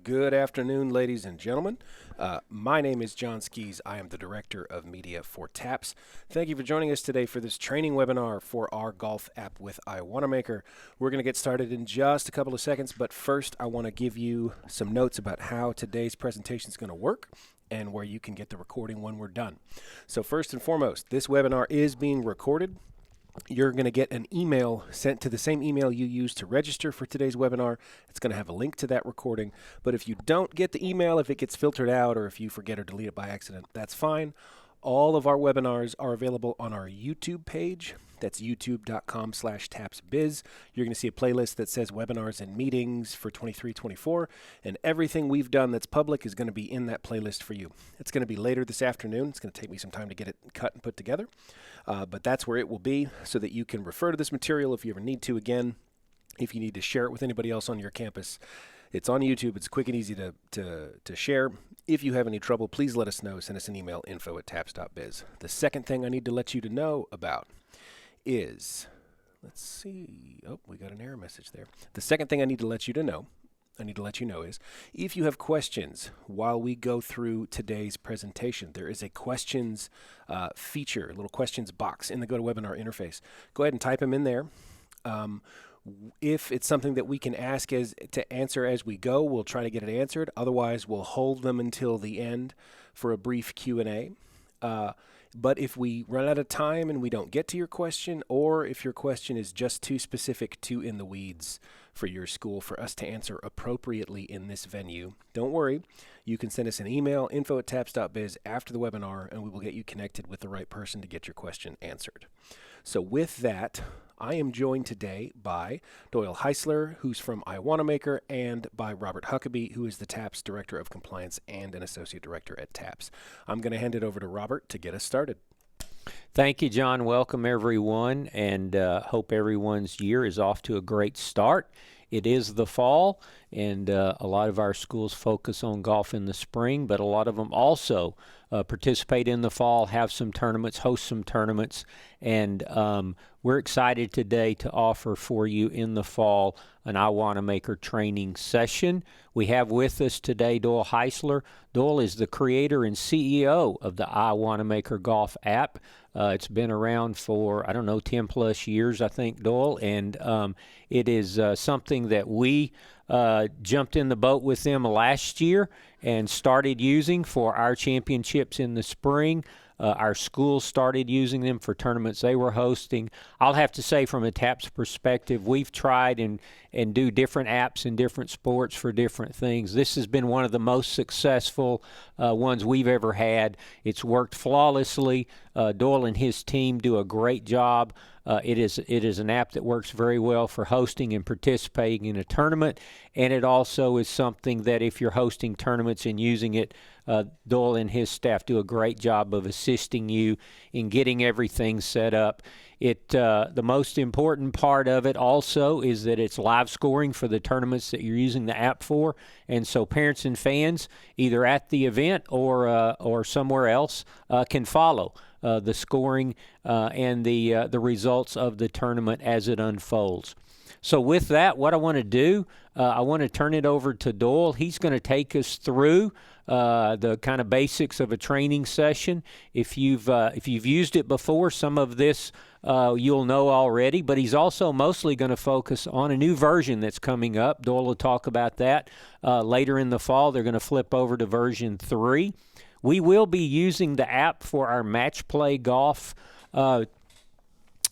Good afternoon, ladies and gentlemen. My name is John Skees. I am the Director of Media for TAPPS. Thank you for joining us today for this training webinar for our golf app with iWannamaker. We're going to get started in just a couple of seconds, but first I want to give you some notes about how today's presentation is going to work and where you can get the recording when we're done. So first and foremost, this webinar is being recorded. You're going to get an email sent to the same email you used to register for today's webinar. It's going to have a link to that recording. But if you don't get the email, if it gets filtered out, or if you forget or delete it by accident, that's fine. All of our webinars are available on our YouTube page. That's youtube.com/tappsbiz. You're going to see a playlist that says webinars and meetings for 23-24, and everything we've done that's public is going to be in that playlist for you. It's going to be later this afternoon. It's going to take me some time to get it cut and put together, but that's where it will be so that you can refer to this material if you ever need to again, if you need to share it with anybody else on your campus. It's on YouTube. It's quick and easy to share. If you have any trouble, please let us know. Send us an email, info@tapps.biz. The second thing I need to let you to know about is, let's see, oh, we got an error message there. The second thing I need to let you know is, if you have questions while we go through today's presentation, there is a questions feature, a little questions box in the GoToWebinar interface. Go ahead and type them in there. If it's something that we can ask to answer as we go, we'll try to get it answered. Otherwise, we'll hold them until the end for a brief Q&A. But if we run out of time and we don't get to your question, or if your question is just too specific, too in the weeds for your school for us to answer appropriately in this venue, don't worry. You can send us an email, info@tapps.biz, after the webinar, and we will get you connected with the right person to get your question answered. So with that, I am joined today by Doyle Heisler, who's from iWannamaker, and by Robert Huckabee, who is the TAPPS Director of Compliance and an Associate Director at TAPPS. I'm going to hand it over to Robert to get us started. Thank you, John. Welcome, everyone, and hope everyone's year is off to a great start. It is the fall, and a lot of our schools focus on golf in the spring, but a lot of them also participate in the fall, have some tournaments, host some tournaments, and we're excited today to offer for you in the fall an iWannamaker training session. We have with us today Doyle Heisler. Doyle is the creator and CEO of the iWannamaker golf app. It's been around for, 10 plus years, I think, Doyle, and it is something that we jumped in the boat with them last year and started using for our championships in the spring. Our schools started using them for tournaments they were hosting. I'll have to say, from a TAPPS perspective, we've tried and do different apps in different sports for different things. This has been one of the most successful ones we've ever had. It's worked flawlessly. Doyle and his team do a great job. It is an app that works very well for hosting and participating in a tournament, and it also is something that if you're hosting tournaments and using it, Doyle and his staff do a great job of assisting you in getting everything set up. The most important part of it also is that it's live scoring for the tournaments that you're using the app for, and so parents and fans, either at the event or somewhere else, can follow the scoring and the results of the tournament as it unfolds. So with that, what I want to do, I want to turn it over to Doyle. He's going to take us through the kind of basics of a training session. If you've used it before, some of this you'll know already, but he's also mostly going to focus on a new version that's coming up. Doyle will talk about that later in the fall. They're going to flip over to version 3. We will be using the app for our match play golf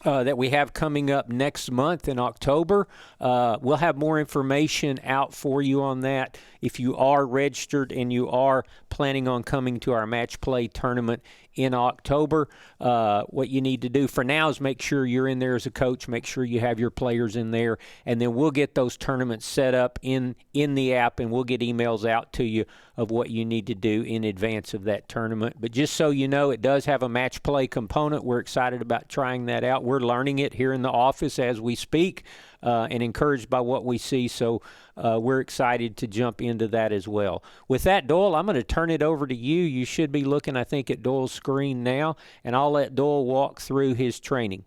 that we have coming up next month in October. We'll have more information out for you on that. If you are registered and you are planning on coming to our match play tournament in October, what you need to do for now is make sure you're in there as a coach, make sure you have your players in there, and then we'll get those tournaments set up in the app, and we'll get emails out to you of what you need to do in advance of that tournament. But just so you know, it does have a match play component. We're excited about trying that out. We're learning it here in the office as we speak, and encouraged by what we see, so we're excited to jump into that as well. With that, Doyle, I'm going to turn it over to you. You should be looking, I think, at Doyle's screen now, and I'll let Doyle walk through his training.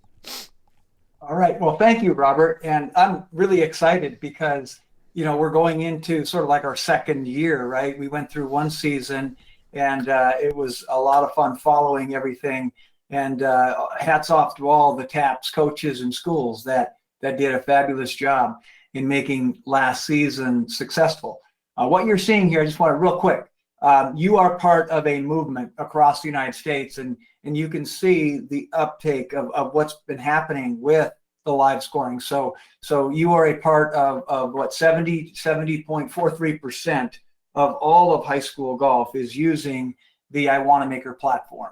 All right. Well, thank you, Robert. And I'm really excited because we're going into sort of like our second year, right? We went through one season, and it was a lot of fun following everything. And hats off to all the TAPPS coaches and schools that did a fabulous job in making last season successful. What you're seeing here, I just want to real quick. You are part of a movement across the United States, and you can see the uptake of what's been happening with the live scoring. So you are a part of what 70.43% of all of high school golf is using the iWanamaker platform.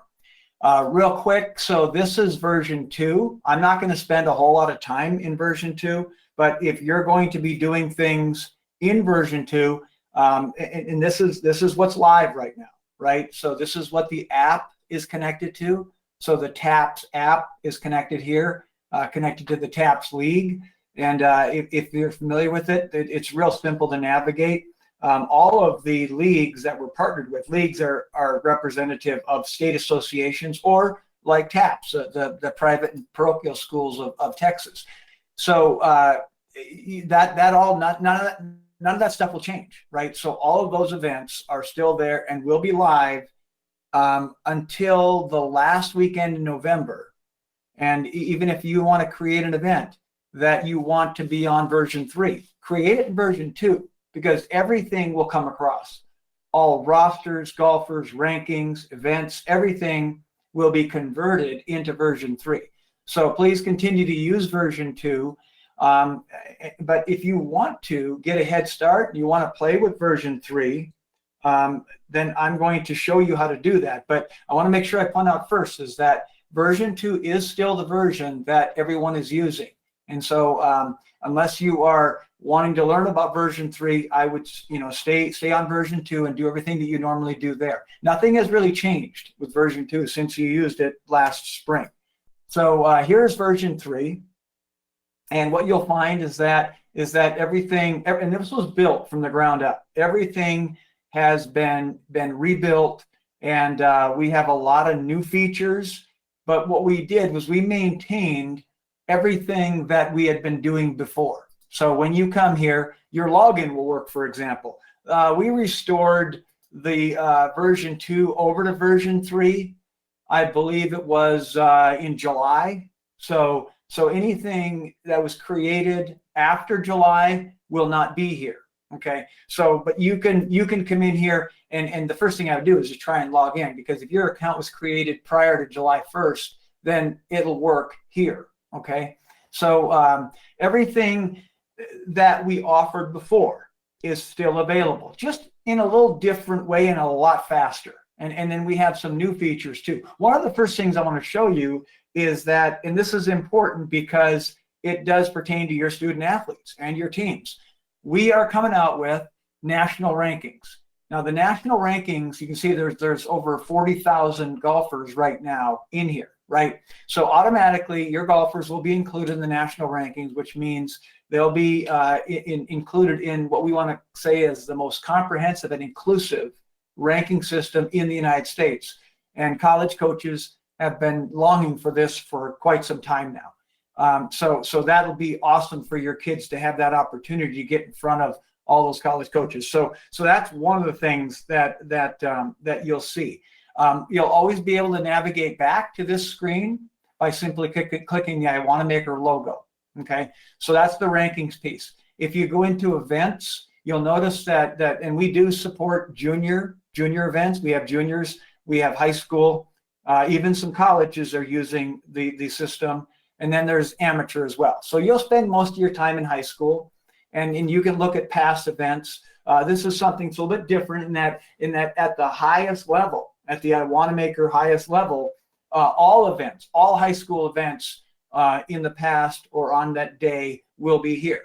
Real quick, so this is version 2. I'm not going to spend a whole lot of time in version 2, but if you're going to be doing things in version 2, and this is what's live right now, right? So this is what the app is connected to. So the TAPPS app is connected here, connected to the TAPPS League. And if you're familiar with it, it's real simple to navigate. All of the leagues that we're partnered with, leagues are representative of state associations or like TAPPS, the private and parochial schools of Texas. So that all, none of that stuff will change, right? So all of those events are still there and will be live until the last weekend in November. And even if you want to create an event that you want to be on version 3, create it in version 2, because everything will come across. All rosters, golfers, rankings, events, everything will be converted into version 3. So please continue to use version 2. But if you want to get a head start, you want to play with version 3, then I'm going to show you how to do that. But I want to make sure I point out first is that version 2 is still the version that everyone is using. And so unless you are wanting to learn about version 3, I would stay on version 2 and do everything that you normally do there. Nothing has really changed with version 2 since you used it last spring. So here's version 3. And what you'll find is that everything, and this was built from the ground up. Everything has been rebuilt, and we have a lot of new features. But what we did was we maintained everything that we had been doing before. So when you come here, your login will work, for example. We restored the version 2 over to version 3. I believe it was in July. So anything that was created after July will not be here. Okay. So, but you can come in here, and the first thing I would do is just try and log in, because if your account was created prior to July 1st, then it'll work here. Okay. So everything that we offered before is still available, just in a little different way and a lot faster. And then we have some new features too. One of the first things I want to show you is that, and this is important because it does pertain to your student athletes and your teams. We are coming out with national rankings. Now the national rankings, you can see there's over 40,000 golfers right now in here, right? So automatically your golfers will be included in the national rankings, which means they'll be included in what we want to say is the most comprehensive and inclusive ranking system in the United States. And college coaches have been longing for this for quite some time now. So that'll be awesome for your kids to have that opportunity to get in front of all those college coaches. So that's one of the things that you'll see. You'll always be able to navigate back to this screen by simply clicking the iWanamaker logo. Okay, so that's the rankings piece. If you go into events, you'll notice that and we do support junior events. We have juniors, we have high school, even some colleges are using the system. And then there's amateur as well. So you'll spend most of your time in high school, and you can look at past events. This is something that's a little bit different in that at the highest level, at the iWanamaker highest level, all events, all high school events in the past or on that day will be here.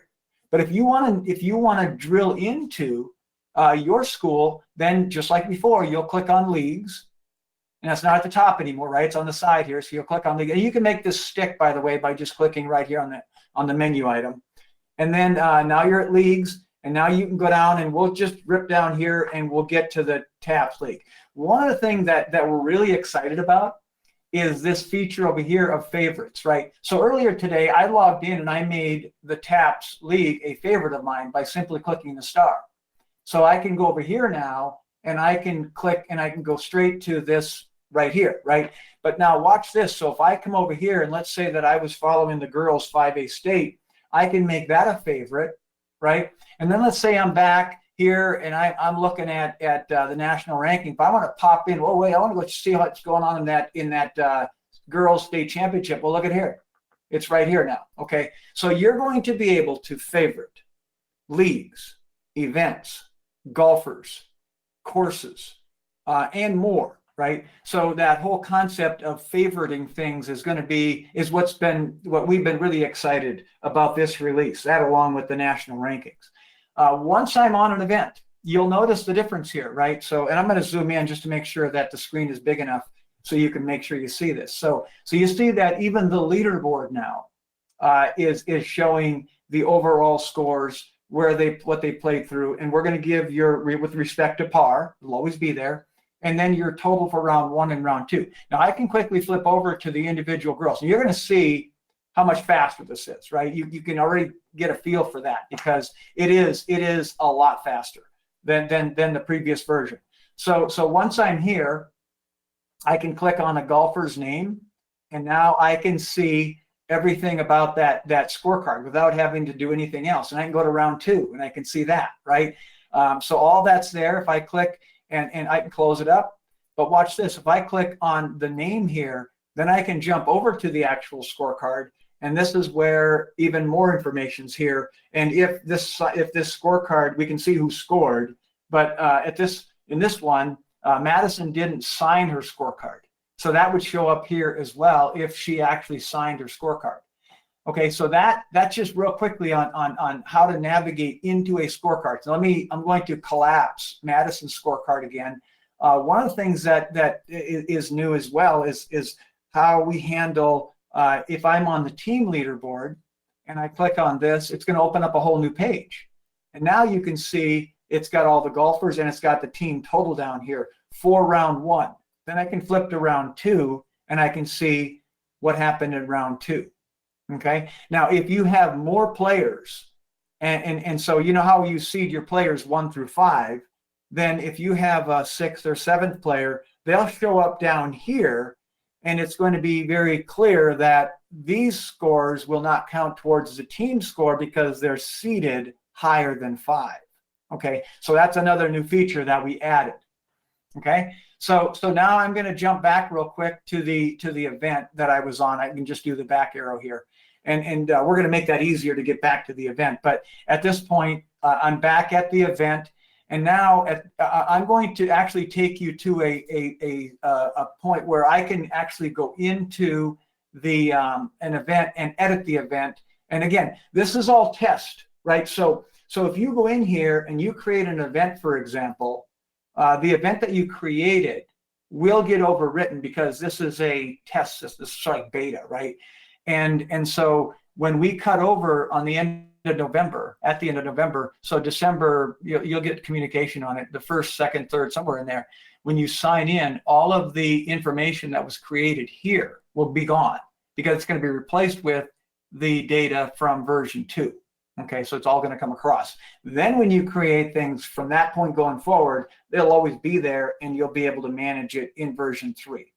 But if you want to drill into your school, then just like before, you'll click on leagues. And that's not at the top anymore, right? It's on the side here. So you'll click on the, and you can make this stick, by the way, by just clicking right here on the menu item. And then now you're at leagues, and now you can go down, and we'll just rip down here and we'll get to the TAPPS league. One of the things that we're really excited about is this feature over here of favorites, right? So earlier today, I logged in and I made the TAPPS League a favorite of mine by simply clicking the star. So I can go over here now and I can click and I can go straight to this right here, right? But now watch this. So if I come over here and let's say that I was following the girls 5A state, I can make that a favorite, right? And then let's say I'm back here and I'm looking at the national ranking. If I want to pop in, oh wait, I want to go see what's going on in that girls state championship. Well, look at here. It's right here now. Okay. So you're going to be able to favorite leagues, events, golfers, courses, and more, right? So that whole concept of favoriting things is what we've been really excited about this release, that along with the national rankings. Once I'm on an event, you'll notice the difference here, right? So, and I'm going to zoom in just to make sure that the screen is big enough so you can make sure you see this. So you see that even the leaderboard now is showing the overall scores, what they played through, and we're going to give with respect to par, it'll always be there, and then your total for round 1 and round 2. Now I can quickly flip over to the individual girls, and you're going to see how much faster this is, right? You can already get a feel for that because it is a lot faster than the previous version. So once I'm here, I can click on a golfer's name, and now I can see everything about that scorecard without having to do anything else. And I can go to round 2 and I can see that, right? So all that's there. If I click and I can close it up, but watch this. If I click on the name here, then I can jump over to the actual scorecard. And this is where even more information's here. And if this scorecard, we can see who scored, but in this one, Madison didn't sign her scorecard. So that would show up here as well if she actually signed her scorecard. Okay, so that's just real quickly on how to navigate into a scorecard. So I'm going to collapse Madison's scorecard again. One of the things that is new as well is how we handle if I'm on the team leaderboard and I click on this, it's going to open up a whole new page. And now you can see it's got all the golfers and it's got the team total down here for round 1. Then I can flip to round 2 and I can see what happened in round 2. Okay. Now, if you have more players, and so you know how you seed your players 1 through 5, then if you have a 6th or 7th player, they'll show up down here. And it's going to be very clear that these scores will not count towards the team score because they're seeded higher than 5. Okay, so that's another new feature that we added. Okay, so now I'm going to jump back real quick to the event that I was on. I can just do the back arrow here, and we're going to make that easier to get back to the event. But at this point, I'm back at the event. And now I'm going to actually take you to a point where I can actually go into the an event and edit the event. And again, this is all test, right? So if you go in here and you create an event, for example, the event that you created will get overwritten because this is a test system. This is like beta, right? And so when we cut over on the end of November, at the end of November, so December, you'll get communication on it, the 1st, 2nd, 3rd, somewhere in there. When you sign in, all of the information that was created here will be gone because it's going to be replaced with the data from version 2. Okay, so it's all going to come across. Then when you create things from that point going forward, they'll always be there and you'll be able to manage it in version 3.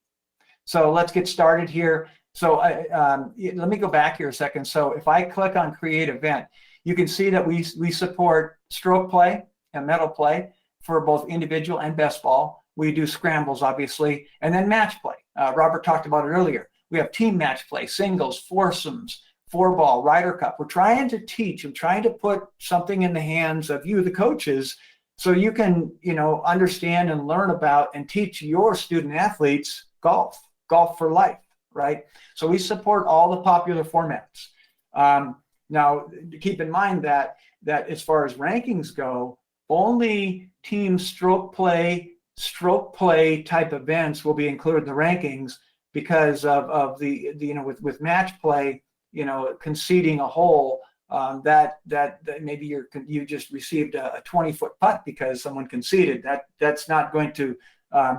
So let's get started here. So let me go back here a second. So if I click on create event, you can see that we support stroke play and medal play for both individual and best ball. We do scrambles, obviously, and then match play. Robert talked about it earlier. We have team match play, singles, foursomes, 4-ball, Ryder Cup. We're trying to teach and trying to put something in the hands of you, the coaches, so you can, understand and learn about and teach your student athletes golf for life. Right? So we support all the popular formats. Now, keep in mind that as far as rankings go, only team stroke play type events will be included in the rankings because of the with match play, conceding a hole that maybe you just received a 20-foot putt because someone conceded. That's not going to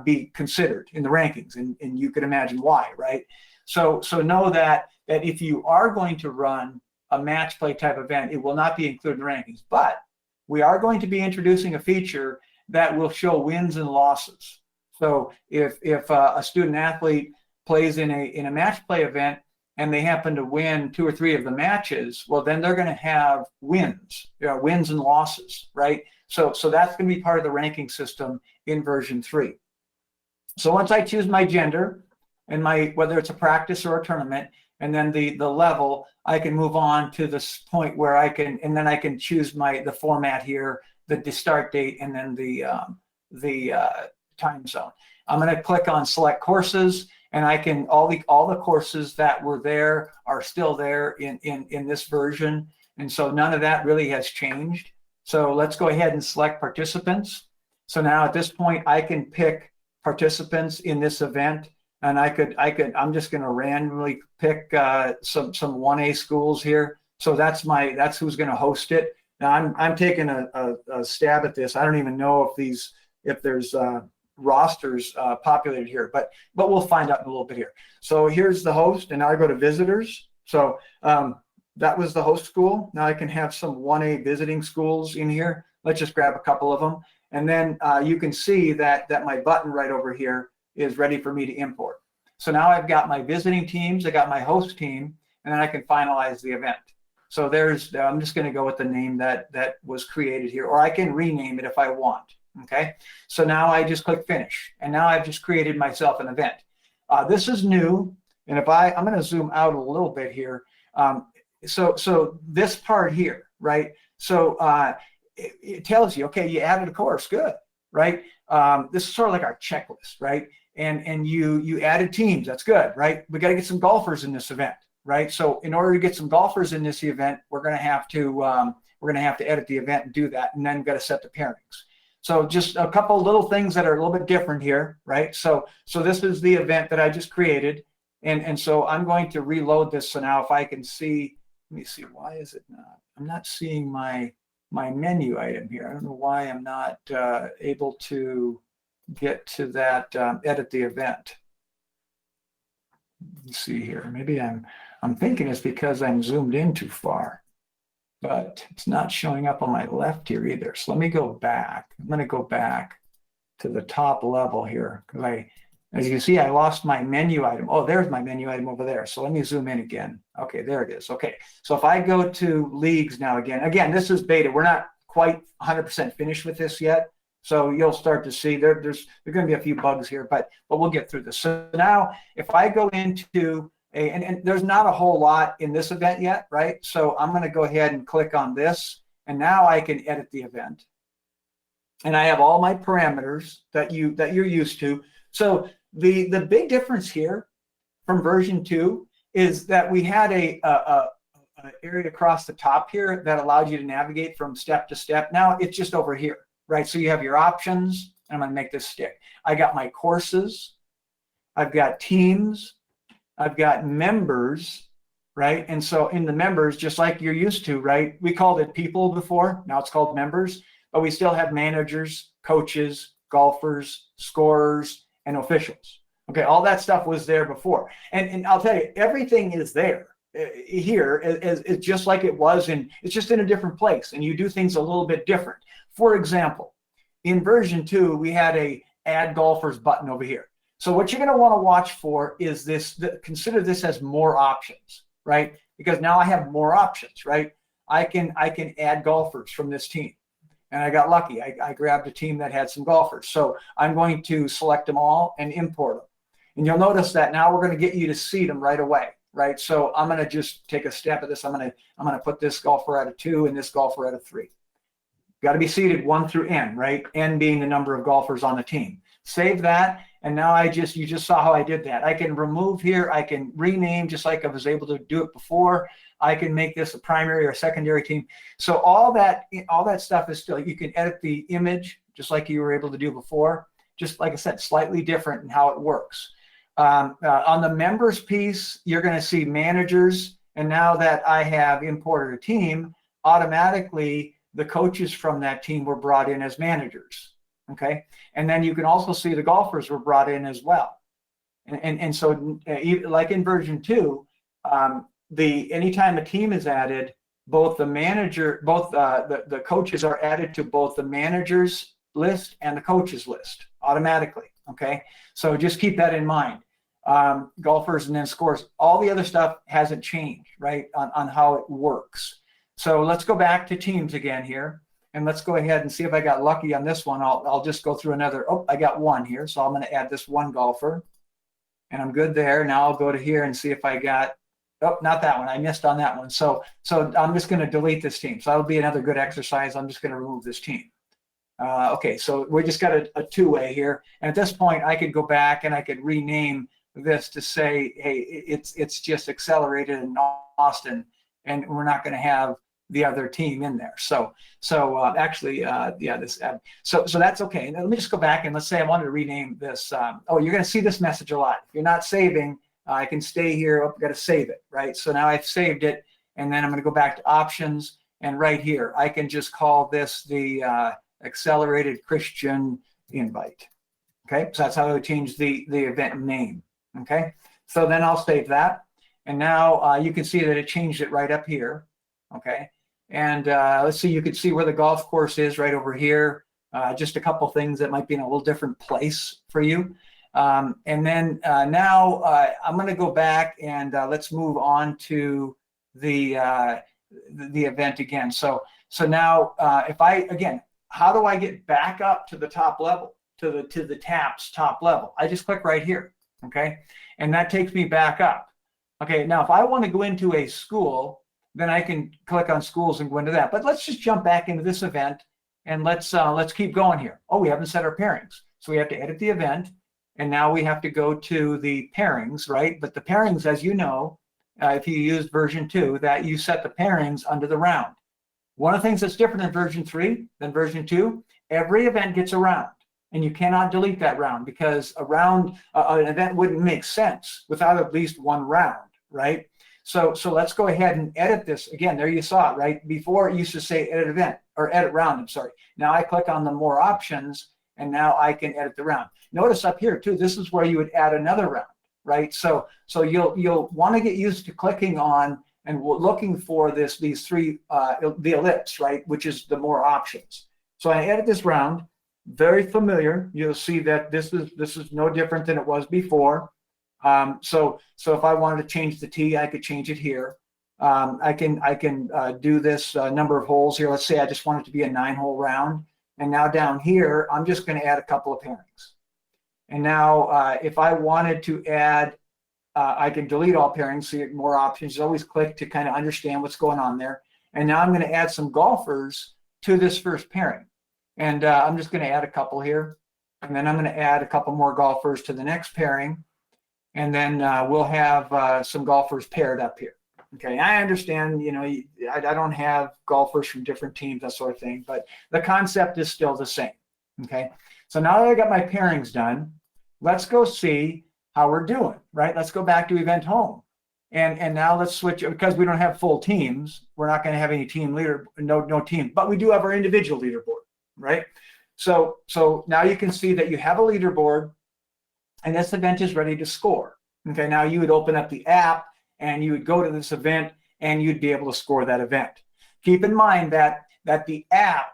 be considered in the rankings, and you can imagine why, right? So know that if you are going to run a match play type event, it will not be included in the rankings, but we are going to be introducing a feature that will show wins and losses. So if a student athlete plays in a match play event and they happen to win 2 or 3 of the matches, well, then they're going to have wins, wins and losses, right? So that's going to be part of the ranking system in version 3. So once I choose my gender and whether it's a practice or a tournament, and then the level, I can move on to this point where I can choose the format here, the start date, and then the time zone. I'm going to click on select courses, and I can all the courses that were there are still there in this version, and so none of that really has changed. So let's go ahead and select participants. So now at this point, I can pick participants in this event, and I'm just going to randomly pick some 1A schools here. So that's who's going to host it. Now I'm taking a stab at this. I don't even know if there's rosters populated here, but we'll find out in a little bit here. So here's the host, and now I go to visitors. So that was the host school. Now I can have some 1A visiting schools in here. Let's just grab a couple of them. And then you can see that my button right over here is ready for me to import. So now I've got my visiting teams, I got my host team, and then I can finalize the event. So I'm just going to go with the name that was created here, or I can rename it if I want. Okay. So now I just click finish, and now I've just created myself an event. This is new, and I'm going to zoom out a little bit here. So this part here, right? So it tells you, okay, you added a course, good, right? This is sort of like our checklist, right? And you added teams, that's good, right? We got to get some golfers in this event, right? So in order to get some golfers in this event, we're going to have to edit the event and do that, and then we've got to set the pairings. So just a couple little things that are a little bit different here, right? So this is the event that I just created, and so I'm going to reload this. So now if I can see, let me see, why is it not? I'm not seeing my menu item here. I don't know why I'm not able to get to that edit the event. Let's see here. Maybe I'm thinking it's because I'm zoomed in too far, but it's not showing up on my left here either. So let me go back. I'm going to go back to the top level here, because as you can see, I lost my menu item. Oh, there's my menu item over there. So let me zoom in again. Okay, there it is. Okay, so if I go to leagues now again, this is beta. We're not quite 100% finished with this yet. So you'll start to see there's going to be a few bugs here, but we'll get through this. So now if I go into and there's not a whole lot in this event yet, right? So I'm going to go ahead and click on this, and now I can edit the event. And I have all my parameters that you're used to. So the big difference here from version 2 is that we had a area across the top here that allowed you to navigate from step to step. Now it's just over here, right? So you have your options, and I'm going to make this stick. I got my courses, I've got teams, I've got members, right? And so in the members, just like you're used to, right? We called it people before, now it's called members, but we still have managers, coaches, golfers, scorers, and officials. Okay, all that stuff was there before. And I'll tell you, everything is there here is just like it was, and it's just in a different place, and you do things a little bit different. For example, in version 2, we had a add golfers button over here. So what you're going to want to watch for is this, consider this as more options, right? Because now I have more options, right? I can add golfers from this team. And I got lucky. I grabbed a team that had some golfers. So I'm going to select them all and import them. And you'll notice that now we're going to get you to seed them right away, right? So I'm going to just take a step at this. I'm going to put this golfer at a 2 and this golfer at a 3. Got to be seeded 1 through N, right? N being the number of golfers on the team. Save that. And now you just saw how I did that. I can remove here. I can rename just like I was able to do it before. I can make this a primary or secondary team. So all that stuff is still, you can edit the image just like you were able to do before. Just like I said, slightly different in how it works. On the members piece, you're going to see managers. And now that I have imported a team, automatically the coaches from that team were brought in as managers. Okay, and then you can also see the golfers were brought in as well. And so like in version 2, anytime a team is added, both the coaches are added to both the managers list and the coaches list automatically. Okay, so just keep that in mind. Golfers and then scores. All the other stuff hasn't changed, right, on how it works. So let's go back to teams again here, and let's go ahead and see if I got lucky on this one. I'll just go through another. Oh, I got one here, so I'm going to add this one golfer, and I'm good there. Now I'll go to here and see if I got. Oh, not that one. I missed on that one. So I'm just going to delete this team. So that'll be another good exercise. I'm just going to remove this team. Okay, so we just got a two-way here. And at this point, I could go back and I could rename this to say, hey, it's just accelerated in Austin, and we're not going to have the other team in there. So that's okay. Now, let me just go back and let's say I wanted to rename this. Oh, you're going to see this message a lot. If you're not saving, I can stay here. I've got to save it, right? So now I've saved it, and then I'm going to go back to options, and right here I can just call this the accelerated Christian invite. Okay, so that's how I would change the event name. Okay, so then I'll save that, and now you can see that it changed it right up here. Okay, and let's see, you can see where the golf course is right over here. Just a couple things that might be in a little different place for you. And then now I'm going to go back and let's move on to the event again. So now if again, how do I get back up to the top level, to the TAPPS top level? I just click right here, okay, and that takes me back up. Okay, now if I want to go into a school, then I can click on schools and go into that. But let's just jump back into this event and let's keep going here. Oh, we haven't set our pairings, so we have to edit the event. And now we have to go to the pairings, right? But the pairings, as you know, if you use version 2, that you set the pairings under the round. One of the things that's different in version 3 than version 2, every event gets a round. And you cannot delete that round because an event wouldn't make sense without at least one round, right? So let's go ahead and edit this. Again, there you saw it, right? Before it used to say edit event, or edit round, I'm sorry. Now I click on the more options, and now I can edit the round. Notice up here too, this is where you would add another round, right? So you'll want to get used to clicking on and looking for these three, the ellipse, right, which is the more options. So I edit this round, very familiar. You'll see that this is no different than it was before. So if I wanted to change the tee, I could change it here. I can do this number of holes here. Let's say I just want it to be a 9-hole round. And now down here, I'm just going to add a couple of pairings. And now if I wanted to add, I can delete all pairings, so you get more options. You always click to kind of understand what's going on there. And now I'm going to add some golfers to this first pairing. And I'm just going to add a couple here. And then I'm going to add a couple more golfers to the next pairing. And then we'll have some golfers paired up here. Okay, I understand, you know, I don't have golfers from different teams, that sort of thing, but the concept is still the same. Okay, so now that I got my pairings done, let's go see how we're doing, right? Let's go back to event home. And now let's switch, because we don't have full teams, we're not going to have any team leader, no team, but we do have our individual leaderboard, right? So now you can see that you have a leaderboard, and this event is ready to score. Okay, now you would open up the app, and you would go to this event, and you'd be able to score that event. Keep in mind that the app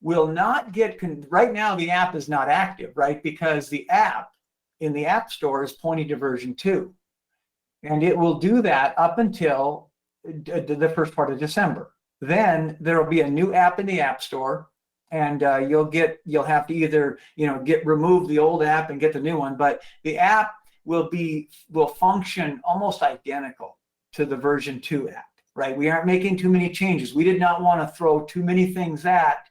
will not get, right now the app is not active, right? Because the app in the App Store is pointing to version 2. And it will do that up until the first part of December. Then there will be a new app in the App Store, and you'll have to either, you know, remove the old app and get the new one, but the app will function almost identical to the version 2 app, right? We aren't making too many changes. We did not want to throw too many things at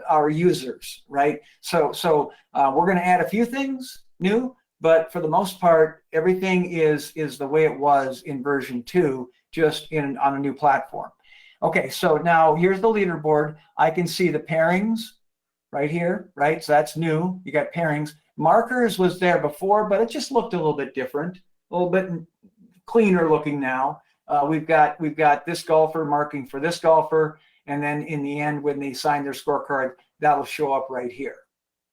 our users, right? So we're going to add a few things new, but for the most part, everything is the way it was in version 2, just on a new platform. Okay, so now here's the leaderboard. I can see the pairings right here, right? So that's new. You got pairings. Markers was there before, but it just looked a little bit different, a little bit cleaner looking now. We've got this golfer marking for this golfer, and then in the end, when they sign their scorecard, that'll show up right here.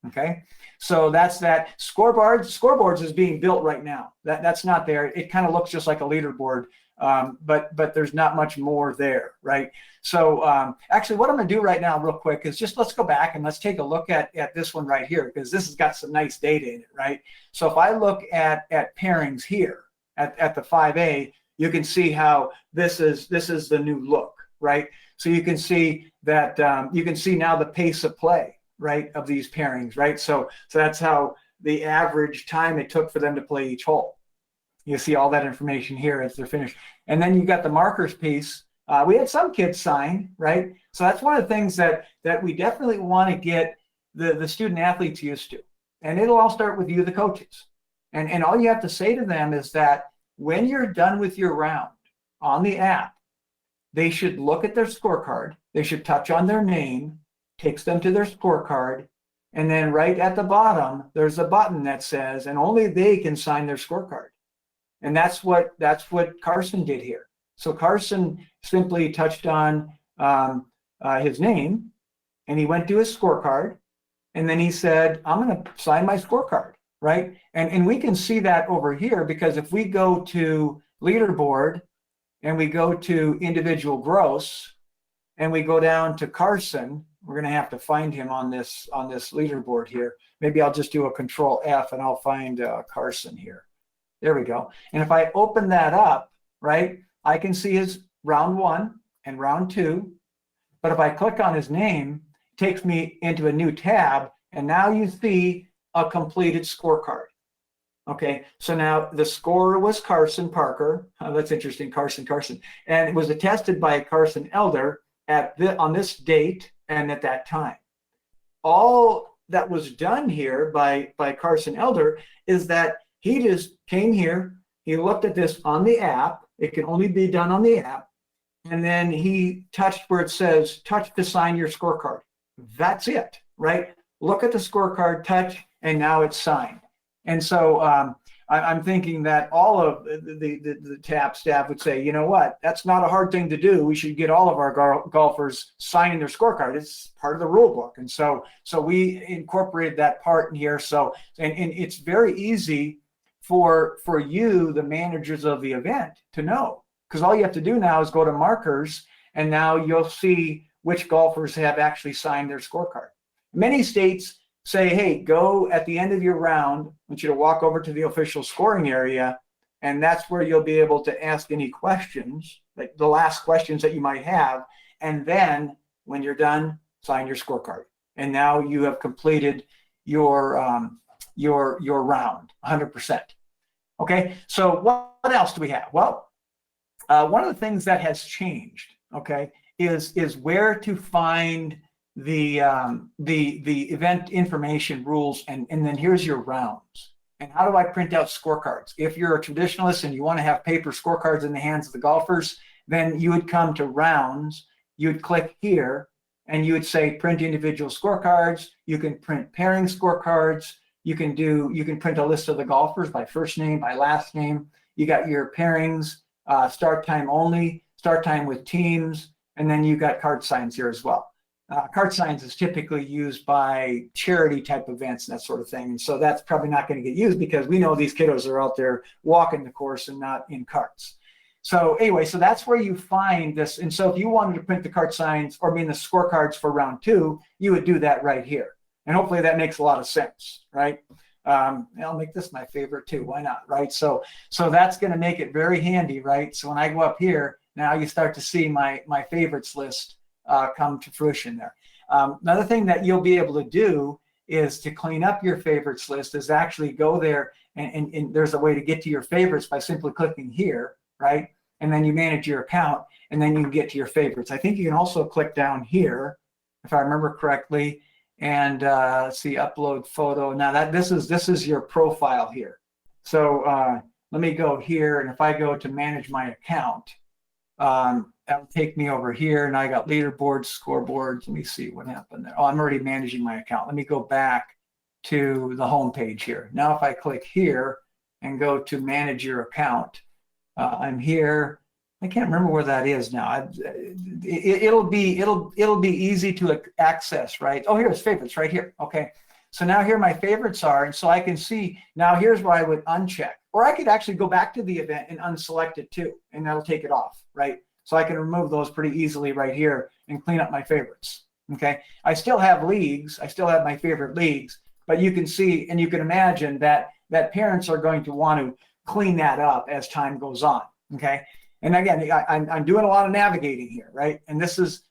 Okay, so that's that. Scoreboards is being built right now. That's not there. It kind of looks just like a leaderboard, but there's not much more there, right? So actually, what I'm going to do right now, real quick, is just let's go back and let's take a look at this one right here, because this has got some nice data in it, right? So if I look at pairings here at the 5A, you can see how this is the new look, right? So you can see that you can see now the pace of play, right, of these pairings, right? So that's how the average time it took for them to play each hole. You see all that information here as they're finished. And then you got the markers piece. We had some kids sign, right? So that's one of the things that we definitely want to get the student athletes used to. And it'll all start with you, the coaches. And all you have to say to them is that when you're done with your round on the app, they should look at their scorecard. They should touch on their name, takes them to their scorecard, and then right at the bottom, there's a button that says, and only they can sign their scorecard. And that's what Carson did here. So Carson simply touched on his name, and he went to his scorecard, and then he said, I'm going to sign my scorecard, right? And we can see that over here, because if we go to leaderboard and we go to individual gross and we go down to Carson, we're going to have to find him on this leaderboard here. Maybe I'll just do a control F and I'll find Carson here. There we go. And if I open that up, right, I can see his round 1 and round 2. But if I click on his name, it takes me into a new tab. And now you see a completed scorecard. Okay, so now the scorer was Carson Parker. That's interesting, Carson. And it was attested by Carson Elder on this date and at that time. All that was done here by Carson Elder is that he just came here, he looked at this on the app. It can only be done on the app. And then he touched where it says, touch to sign your scorecard. That's it, right? Look at the scorecard, touch, and now it's signed. And so I'm thinking that all of the TAPPS staff would say, you know what, that's not a hard thing to do. We should get all of our golfers signing their scorecard. It's part of the rule book. And so we incorporated that part in here. So, and it's very easy for you, the managers of the event, to know, because all you have to do now is go to markers, and now you'll see which golfers have actually signed their scorecard. Many states say, hey, go at the end of your round. I want you to walk over to the official scoring area, and that's where you'll be able to ask any questions, like the last questions that you might have. And then when you're done, sign your scorecard. And now you have completed your round 100%. Okay, so what else do we have? Well, one of the things that has changed, okay, is where to find the event information rules, and then here's your rounds. And how do I print out scorecards? If you're a traditionalist and you want to have paper scorecards in the hands of the golfers, then you would come to rounds, you'd click here, and you would say print individual scorecards. You can print pairing scorecards. You can print a list of the golfers by first name, by last name. You got your pairings, start time only, start time with teams, and then you got card signs here as well. Card signs is typically used by charity type events and that sort of thing. And so that's probably not going to get used because we know these kiddos are out there walking the course and not in carts. So anyway, so that's where you find this. And so if you wanted to print the card signs, or the scorecards for round 2, you would do that right here. And hopefully that makes a lot of sense, right? I'll make this my favorite too. Why not, right? So that's going to make it very handy, right? So when I go up here, now you start to see my favorites list come to fruition there. Another thing that you'll be able to do is to clean up your favorites list is actually go there, and there's a way to get to your favorites by simply clicking here, right? And then you manage your account, and then you can get to your favorites. I think you can also click down here, if I remember correctly, and let's see, upload photo. Now this is your profile here. So let me go here, and if I go to manage my account, that'll take me over here, and I got leaderboards, scoreboards. Let me see what happened there. Oh, I'm already managing my account. Let me go back to the home page here. Now if I click here and go to manage your account, I'm here. I can't remember where that is now. It'll be easy to access, right? Oh, here's favorites right here. Okay, So now here my favorites are. And so I can see now here's where I would uncheck. Or I could actually go back to the event and unselect it too, and that'll take it off, right? So I can remove those pretty easily right here and clean up my favorites, okay? I still have leagues. I still have my favorite leagues, but you can see and you can imagine that parents are going to want to clean that up as time goes on, okay? And again, I'm doing a lot of navigating here, right? And this is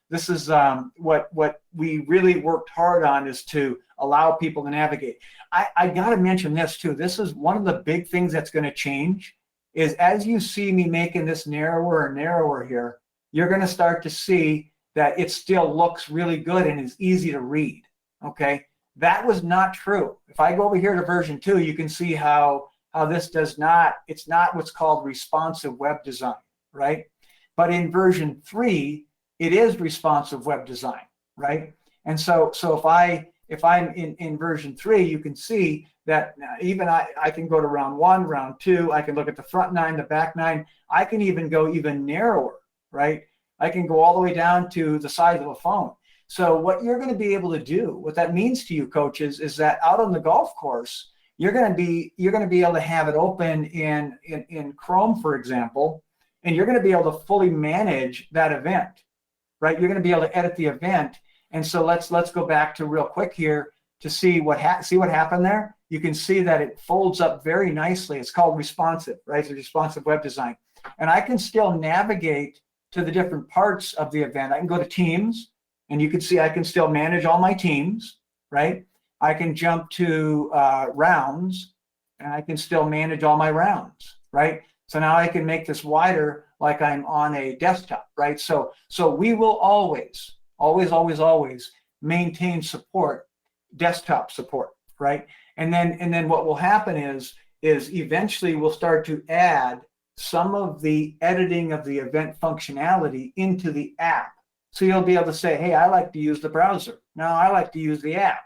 what we really worked hard on, is to allow people to navigate. I got to mention this too. This is one of the big things that's going to change, is as you see me making this narrower and narrower here, you're going to start to see that it still looks really good and is easy to read, okay? That was not true. If I go over here to version 2, you can see how this does not, it's not what's called responsive web design, right? But in version 3, it is responsive web design, right? And so if I'm in version 3, you can see that even I can go to round 1, round 2, I can look at the front 9, the back 9, I can even go even narrower, right? I can go all the way down to the size of a phone. So what you're going to be able to do, what that means to you coaches, is that out on the golf course, you're going to be able to have it open in Chrome, for example, and you're going to be able to fully manage that event, right? You're going to be able to edit the event. And so let's go back to real quick here to see what happened there. You can see that it folds up very nicely. It's called responsive, right? It's responsive web design. And I can still navigate to the different parts of the event. I can go to teams, and you can see I can still manage all my teams, right? I can jump to rounds, and I can still manage all my rounds, right? So now I can make this wider like I'm on a desktop, right? So we will always maintain support, desktop support, right? And then what will happen is eventually we'll start to add some of the editing of the event functionality into the app. So you'll be able to say, hey, I like to use the browser. No, I like to use the app.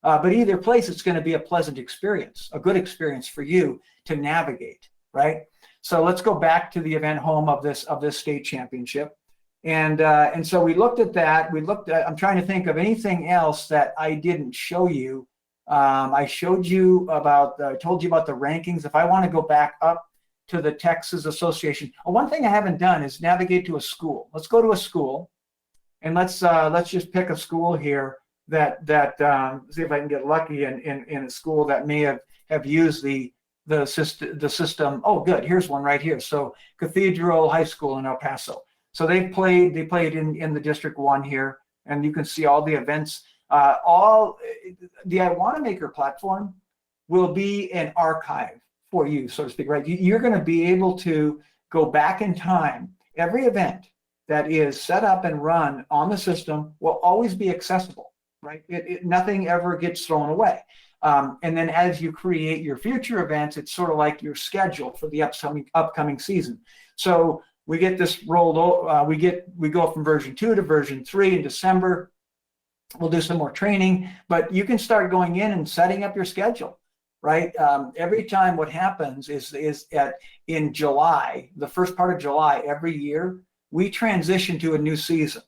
But either place, it's going to be a pleasant experience, a good experience for you to navigate, right? So let's go back to the event home of this state championship. And so we looked at that. I'm trying to think of anything else that I didn't show you. I told you about the rankings. If I want to go back up to the Texas Association, one thing I haven't done is navigate to a school. Let's go to a school, and let's just pick a school here that see if I can get lucky in a school that may have used the system. Oh, good. Here's one right here. So Cathedral High School in El Paso. So they played in the District 1 here, and you can see all the events. All the iWannaMaker platform will be an archive for you, so to speak, right? You're going to be able to go back in time. Every event that is set up and run on the system will always be accessible, right? Nothing ever gets thrown away. And then as you create your future events, it's sort of like your schedule for the upcoming season. So we get this rolled over. We go from version 2 to version 3 in December. We'll do some more training, but you can start going in and setting up your schedule, right? Every time what happens is in July, the first part of July every year, we transition to a new season,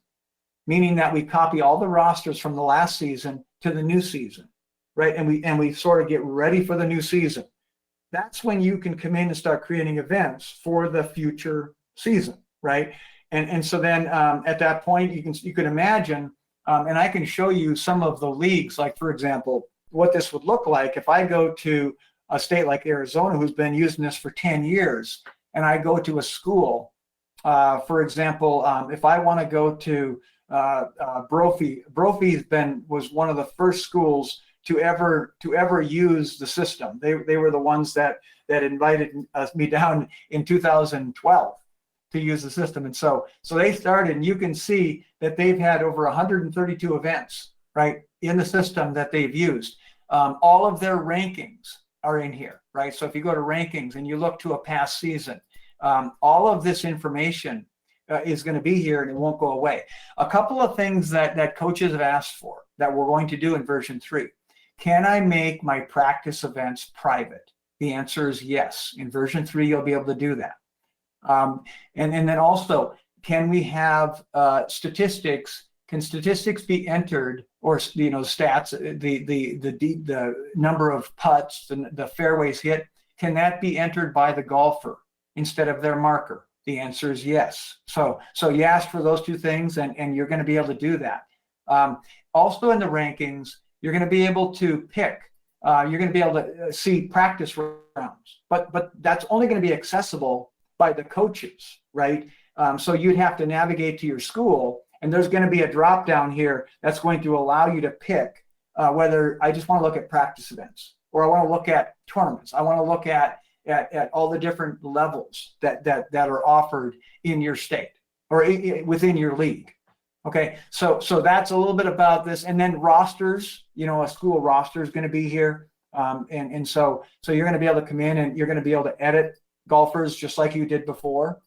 meaning that we copy all the rosters from the last season to the new season, right? And we sort of get ready for the new season. That's when you can come in and start creating events for the future season, right? And so then at that point, you can imagine, and I can show you some of the leagues, like for example, what this would look like if I go to a state like Arizona, who's been using this for 10 years, and I go to a school, for example, if I want to go to Brophy was one of the first schools to ever use the system. They were the ones that invited me down in 2012 to use the system. And so they started, and you can see that they've had over 132 events, right, in the system that they've used. All of their rankings are in here, right? So if you go to rankings and you look to a past season, all of this information is going to be here, and it won't go away. A couple of things that coaches have asked for that we're going to do in version 3. Can I make my practice events private? The answer is yes. In version 3, you'll be able to do that. And then also, can we have statistics? Can statistics be entered or stats, the number of putts, the fairways hit, can that be entered by the golfer instead of their marker? The answer is yes. So you asked for those two things, and you're going to be able to do that. Also in the rankings, you're going to be able to pick. You're going to be able to see practice rounds, but that's only going to be accessible by the coaches, right? So you'd have to navigate to your school, and there's going to be a drop down here that's going to allow you to pick whether I just want to look at practice events, or I want to look at tournaments. I want to look at all the different levels that are offered in your state or within your league. Okay, so that's a little bit about this, and then rosters. A school roster is going to be here, and so you're going to be able to come in and you're going to be able to edit golfers just like you did before.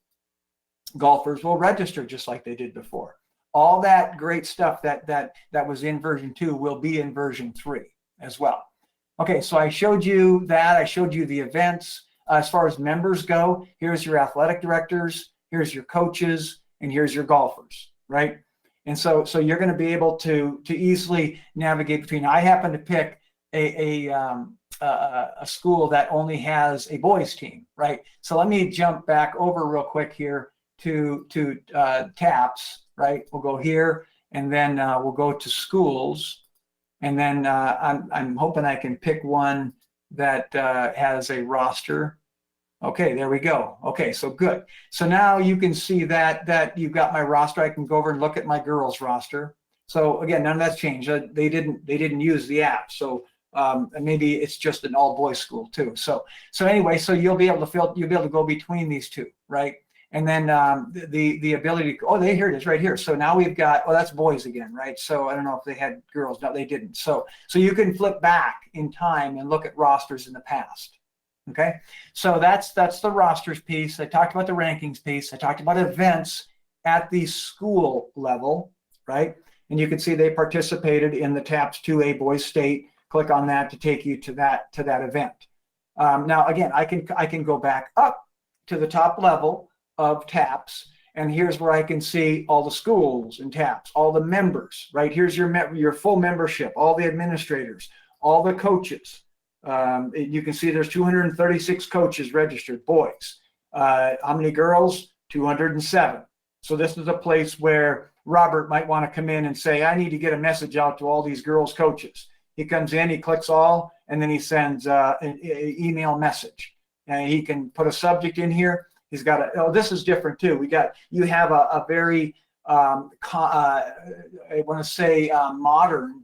Golfers will register just like they did before. All that great stuff that was in version 2 will be in version 3 as well. Okay, so I showed you that. I showed you the events. As far as members go, here's your athletic directors, here's your coaches, and here's your golfers, right? And so you're going to be able to easily navigate between. I happen to pick a school that only has a boys team, right? So let me jump back over real quick here to TAPPS, right? We'll go here, and then we'll go to schools, and then I'm hoping I can pick one that has a roster. Okay, there we go. Okay, so good. So now you can see that you've got my roster. I can go over and look at my girls roster. So again, none of that's changed. They didn't use the app. So maybe it's just an all boys school too. So anyway, so you'll be able to go between these two, right? And then the ability to, here it is right here. So now we've got, that's boys again, right? So I don't know if they had girls. No, they didn't. So you can flip back in time and look at rosters in the past. Okay, so that's the rosters piece. I talked about the rankings piece. I talked about events at the school level, right? And you can see they participated in the TAPPS 2A boys state. Click on that to take you to that event. Now again, I can go back up to the top level of TAPPS, and here's where I can see all the schools in TAPPS, all the members, right? Here's your full membership, all the administrators, all the coaches. You can see there's 236 coaches registered, boys. How many girls? 207. So this is a place where Robert might want to come in and say, I need to get a message out to all these girls coaches. He comes in, he clicks all, and then he sends an email message. And he can put a subject in here. He's got this is different too. You have a very, I want to say modern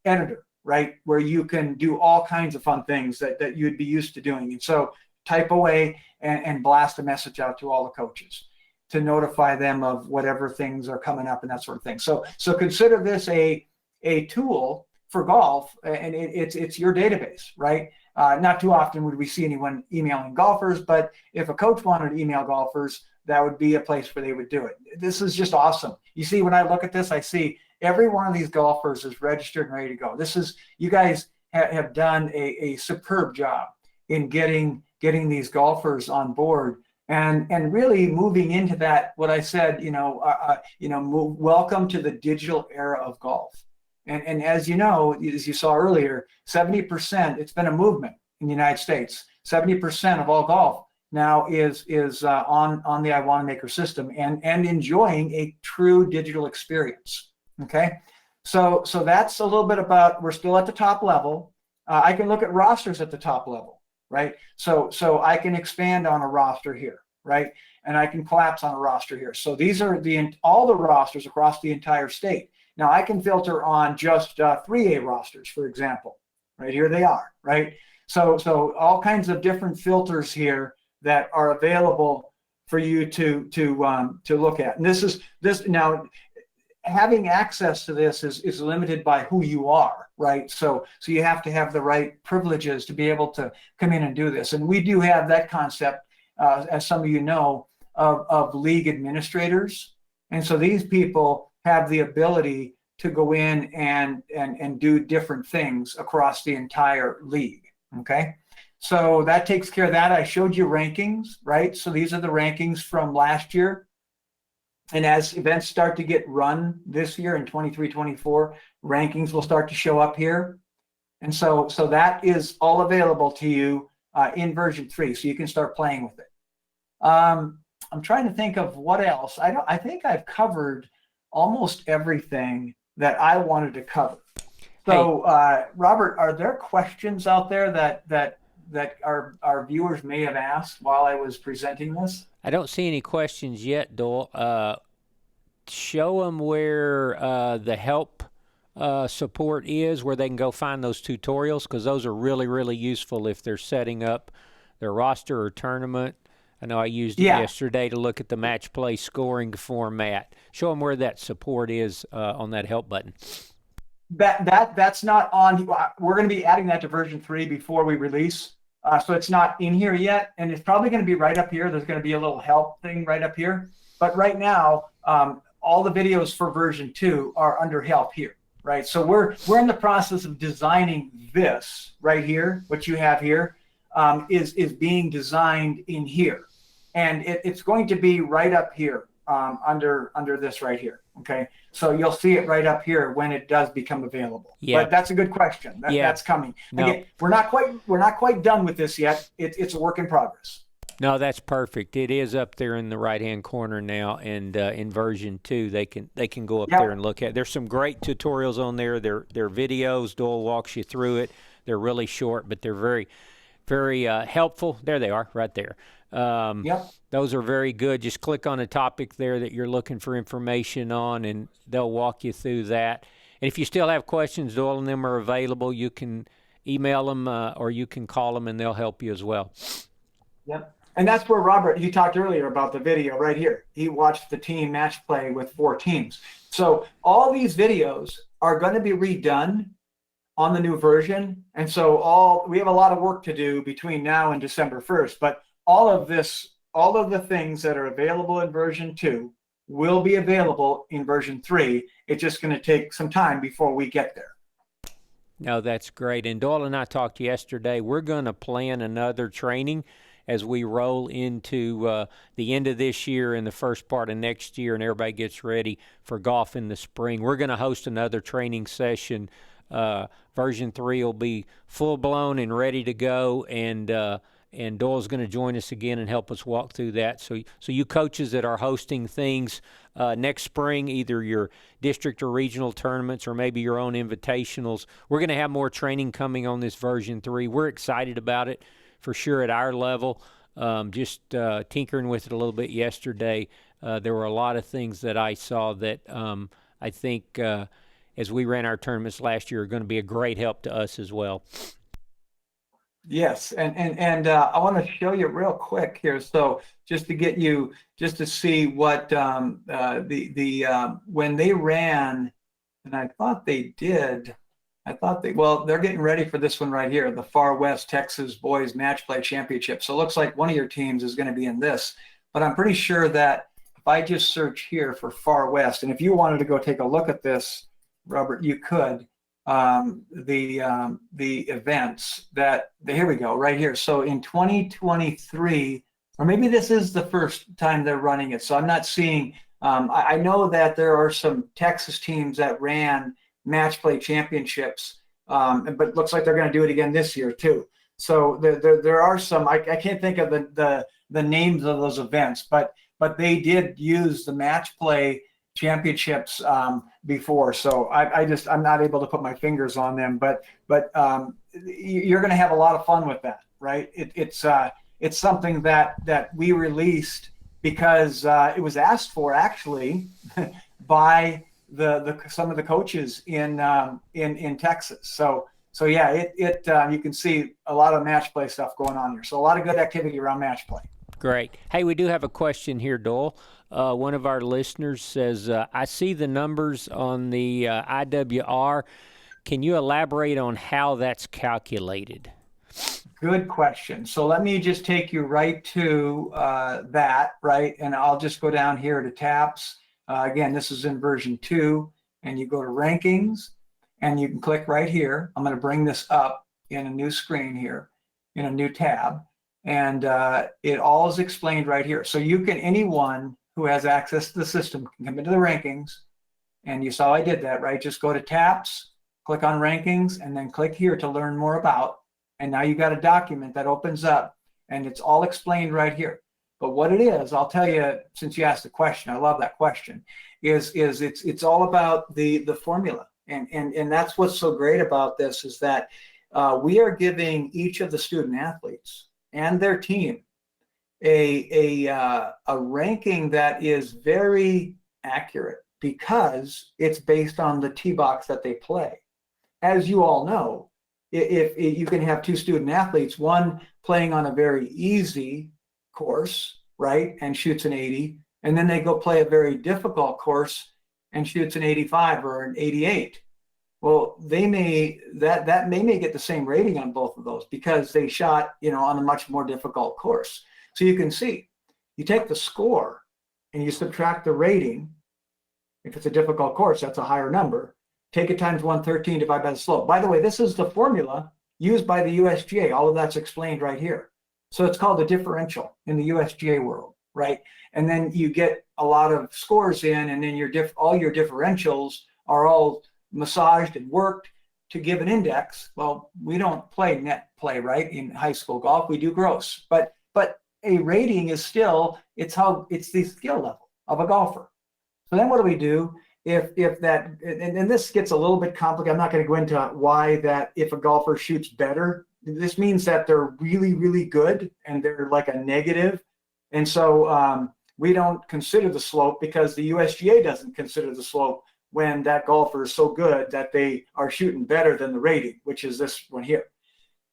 editor, right? Where you can do all kinds of fun things that you'd be used to doing. And so type away and blast a message out to all the coaches to notify them of whatever things are coming up and that sort of thing. So consider this a tool for golf, and it's your database, right? Not too often would we see anyone emailing golfers, but if a coach wanted to email golfers, that would be a place where they would do it. This is just awesome. You see, when I look at this, I see every one of these golfers is registered and ready to go. You guys have done a superb job in getting these golfers on board and really moving into that, what I said, welcome to the digital era of golf. And as you know, as you saw earlier, 70%, it's been a movement in the United States. 70% of all golf now is on the iWannamaker system and enjoying a true digital experience. Okay, so that's a little bit about, we're still at the top level. I can look at rosters at the top level, right? So I can expand on a roster here, right? And I can collapse on a roster here. So these are all the rosters across the entire state. Now I can filter on just 3A rosters, for example. Right here they are, right? So all kinds of different filters here that are available for you to look at. And this now. Having access to this is limited by who you are, right? So you have to have the right privileges to be able to come in and do this. And we do have that concept, as some of you know, of league administrators. And so these people have the ability to go in and do different things across the entire league, okay? So that takes care of that. I showed you rankings, right? So these are the rankings from last year. And as events start to get run this year in 23-24, rankings will start to show up here. And so that is all available to you in version 3, so you can start playing with it. I'm trying to think of what else. I think I've covered almost everything that I wanted to cover. So, Robert, are there questions out there that our viewers may have asked while I was presenting this? I don't see any questions yet, Doyle. Show them where the help support is, where they can go find those tutorials, because those are really, really useful if they're setting up their roster or tournament. I know I used it yesterday to look at the match play scoring format. Show them where that support is on that help button. That's not on. We're going to be adding that to version 3 before we release. So it's not in here yet, and it's probably going to be right up here. There's going to be a little help thing right up here. But right now, all the videos for version 2 are under help here, right? So we're in the process of designing this right here. What you have here is being designed in here, and it's going to be right up here under this right here. Okay, so you'll see it right up here when it does become available. Yeah, but that's a good question. That's coming. No. Again, we're not quite done with this yet. It's a work in progress. No, that's perfect. It is up there in the right-hand corner now, and in version 2, they can go up there and look at it. There's some great tutorials on there. They're videos. Doyle walks you through it. They're really short, but they're very, very helpful. There they are, right there. Those are very good. Just click on a topic there that you're looking for information on, and they'll walk you through that. And if you still have questions, Doyle and them are available. You can email them or you can call them, and they'll help you as well. Yep. And that's where Robert, he talked earlier about the video right here. He watched the team match play with 4 teams. So all these videos are going to be redone on the new version. And so we have a lot of work to do between now and December 1st. But all of the things that are available in version 2 will be available in version 3. It's just going to take some time before we get there. No, that's great. And Doyle and I talked yesterday. We're going to plan another training as we roll into the end of this year and the first part of next year, and everybody gets ready for golf in the spring. We're going to host another training session. Version 3 will be full-blown and ready to go, and Doyle's going to join us again and help us walk through that. So you coaches that are hosting things next spring, either your district or regional tournaments or maybe your own invitationals, we're going to have more training coming on this version 3. We're excited about it. For sure at our level, just tinkering with it a little bit yesterday, there were a lot of things that I saw that I think as we ran our tournaments last year are going to be a great help to us as well. Yes, and I want to show you real quick here. So just to get you, just to see what when they ran, and I thought they did. They're getting ready for this one right here, the Far West Texas Boys Match Play Championship. So it looks like one of your teams is going to be in this. But I'm pretty sure that if I just search here for Far West, and if you wanted to go take a look at this, Robert, you could. The events here we go, right here. So in 2023, or maybe this is the first time they're running it. So I'm not seeing, I know that there are some Texas teams that ran match play championships, but it looks like they're going to do it again this year too. So there are some, I can't think of the names of those events, but they did use the match play championships before. So I'm not able to put my fingers on them, but you're going to have a lot of fun with that, right? It's something that we released because it was asked for actually by some of the coaches in Texas. So yeah, you can see a lot of match play stuff going on here. So a lot of good activity around match play. Great. Hey, we do have a question here, Doyle. One of our listeners says, I see the numbers on the IWR. Can you elaborate on how that's calculated? Good question. So let me just take you right to that, right? And I'll just go down here to TAPPS. Again, this is in version 2, and you go to rankings, and you can click right here. I'm going to bring this up in a new screen here, in a new tab, and it all is explained right here. So you can, anyone who has access to the system can come into the rankings. And you saw I did that, right? Just go to TAPPS, click on rankings, and then click here to learn more about. And now you got a document that opens up, and it's all explained right here. But what it is, I'll tell you, since you asked the question, I love that question, is it's all about the formula. And that's what's so great about this, is that we are giving each of the student athletes and their team a ranking that is very accurate, because it's based on the tee box that they play. As you all know, if you can have two student athletes, one playing on a very easy course, right, and shoots an 80, and then they go play a very difficult course and shoots an 85 or an 88. Well, they may get the same rating on both of those because they shot, on a much more difficult course. So you can see, you take the score and you subtract the rating. If it's a difficult course, that's a higher number. Take it times 113 divided by the slope. By the way, this is the formula used by the USGA. All of that's explained right here. So it's called the differential in the USGA world, right? And then you get a lot of scores in, and then all your differentials are all massaged and worked to give an index. Well, we don't play net play, right, in high school golf. We do gross. But a rating is still, it's the skill level of a golfer. So then what do we do if that, and this gets a little bit complicated. I'm not going to go into why that if a golfer shoots better, this means that they're really, really good and they're like a negative. And so we don't consider the slope, because the USGA doesn't consider the slope when that golfer is so good that they are shooting better than the rating, which is this one here.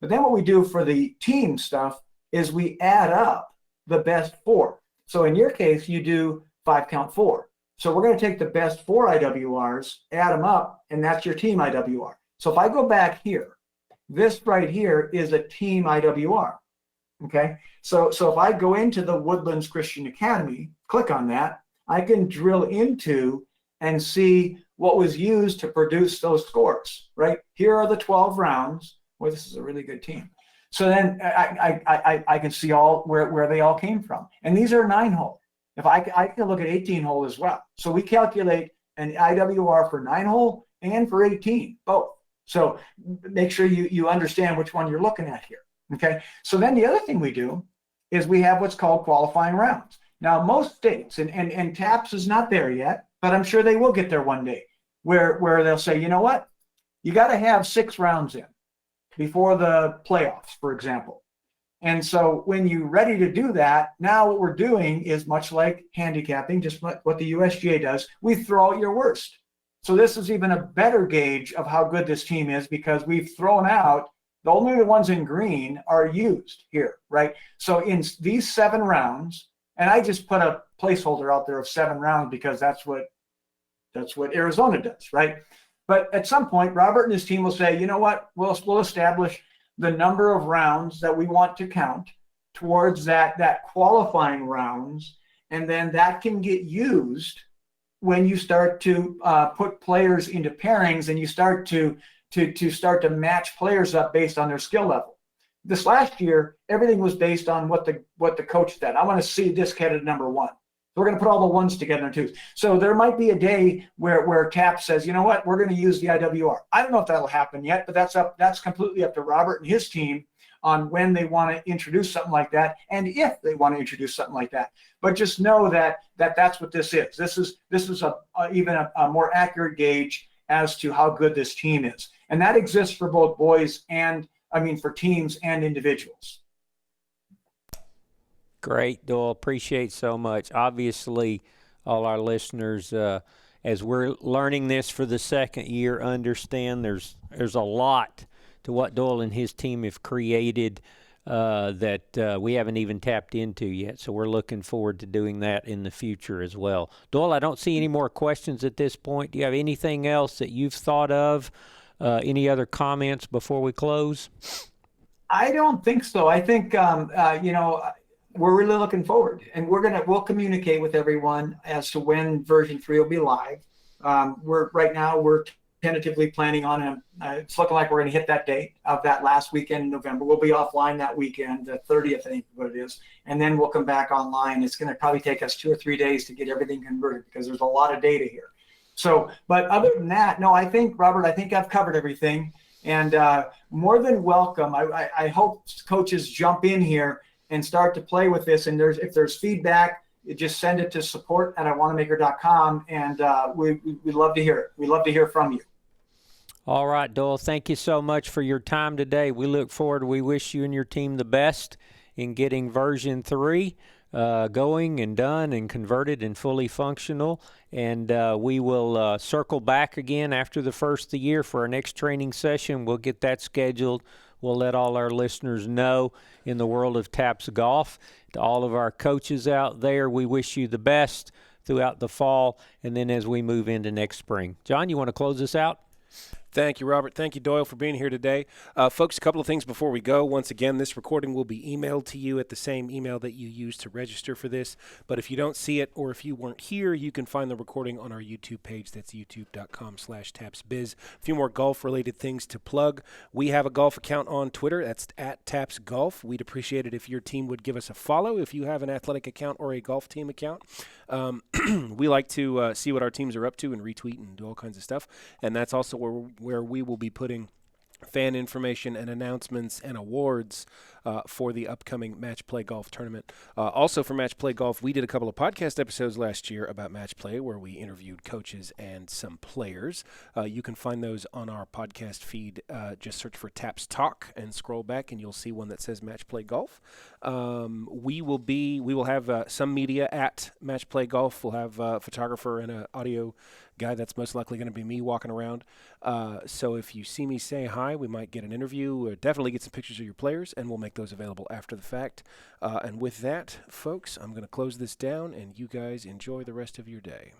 But then what we do for the team stuff is we add up the best four. So in your case, you do 5 count 4. So we're going to take the best 4 IWRs, add them up, and that's your team IWR. So if I go back here, this right here is a team IWR. Okay. So if I go into the Woodlands Christian Academy, click on that, I can drill into and see what was used to produce those scores, right? Here are the 12 rounds. Boy, this is a really good team. So then I can see all where they all came from. And these are 9-hole. If I can look at 18-hole as well. So we calculate an IWR for 9-hole and for 18, both. So make sure you understand which one you're looking at here. Okay. So then the other thing we do is we have what's called qualifying rounds. Now, most states, and TAPPS is not there yet, but I'm sure they will get there one day, where they'll say, you know what, you got to have 6 rounds in before the playoffs, for example. And so when you're ready to do that, now what we're doing is much like handicapping, just what the USGA does. We throw out your worst. So this is even a better gauge of how good this team is, because we've thrown out, only the ones in green are used here, right? So in these 7 rounds, and I just put a placeholder out there of 7 rounds because that's what Arizona does, right? But at some point, Robert and his team will say, you know what, we'll establish the number of rounds that we want to count towards that qualifying rounds, and then that can get used when you start to put players into pairings, and you start to match players up based on their skill level. This last year, everything was based on what the coach said. I want to see this kid at number 1. So we're going to put all the 1s together and 2s. So there might be a day where TAPPS says, you know what, we're going to use the IWR. I don't know if that'll happen yet, but that's completely up to Robert and his team on when they want to introduce something like that, and if they want to introduce something like that. But just know that's what this is. This is even a more accurate gauge as to how good this team is. And that exists for both for teams and individuals. Great, Doyle. Appreciate so much. Obviously, all our listeners, as we're learning this for the second year, understand there's a lot to what Doyle and his team have created that we haven't even tapped into yet. So we're looking forward to doing that in the future as well. Doyle, I don't see any more questions at this point. Do you have anything else that you've thought of? Any other comments before we close? I don't think so. I think, we're really looking forward, and we'll communicate with everyone as to when version 3 will be live. We're tentatively planning on, it's looking like we're going to hit that date of that last weekend in November. We'll be offline that weekend, the 30th, I think what it is. And then we'll come back online. It's going to probably take us 2 or 3 days to get everything converted because there's a lot of data here. So, but other than that, no, I think, Robert, I think I've covered everything. And more than welcome. I hope coaches jump in here and start to play with this. And if there's feedback, you just send it to support@iwannamaker.com, and we'd love to hear it. We'd love to hear from you. All right, Doyle, thank you so much for your time today. We look forward. We wish you and your team the best in getting version 3 going and done and converted and fully functional. And we will circle back again after the first of the year for our next training session. We'll get that scheduled. We'll let all our listeners know in the world of TAPPS golf. To all of our coaches out there, we wish you the best throughout the fall and then as we move into next spring. John, you want to close this out? Thank you, Robert. Thank you, Doyle, for being here today. Folks, a couple of things before we go. Once again, this recording will be emailed to you at the same email that you used to register for this. But if you don't see it or if you weren't here, you can find the recording on our YouTube page. That's youtube.com/TAPPSBiz. A few more golf-related things to plug. We have a golf account on Twitter. That's @TAPPSGolf. We'd appreciate it if your team would give us a follow if you have an athletic account or a golf team account. We like to see what our teams are up to and retweet and do all kinds of stuff. And that's also where we will be putting fan information and announcements and awards for the upcoming Match Play Golf tournament. Also for Match Play Golf, we did a couple of podcast episodes last year about Match Play where we interviewed coaches and some players. You can find those on our podcast feed. Just search for TAPPS Talk and scroll back and you'll see one that says Match Play Golf. We will have some media at Match Play Golf. We'll have a photographer and an audio guy. That's most likely going to be me walking around. So if you see me say hi, we might get an interview or definitely get some pictures of your players, and we'll make those available after the fact. And with that, folks, I'm going to close this down, and you guys enjoy the rest of your day.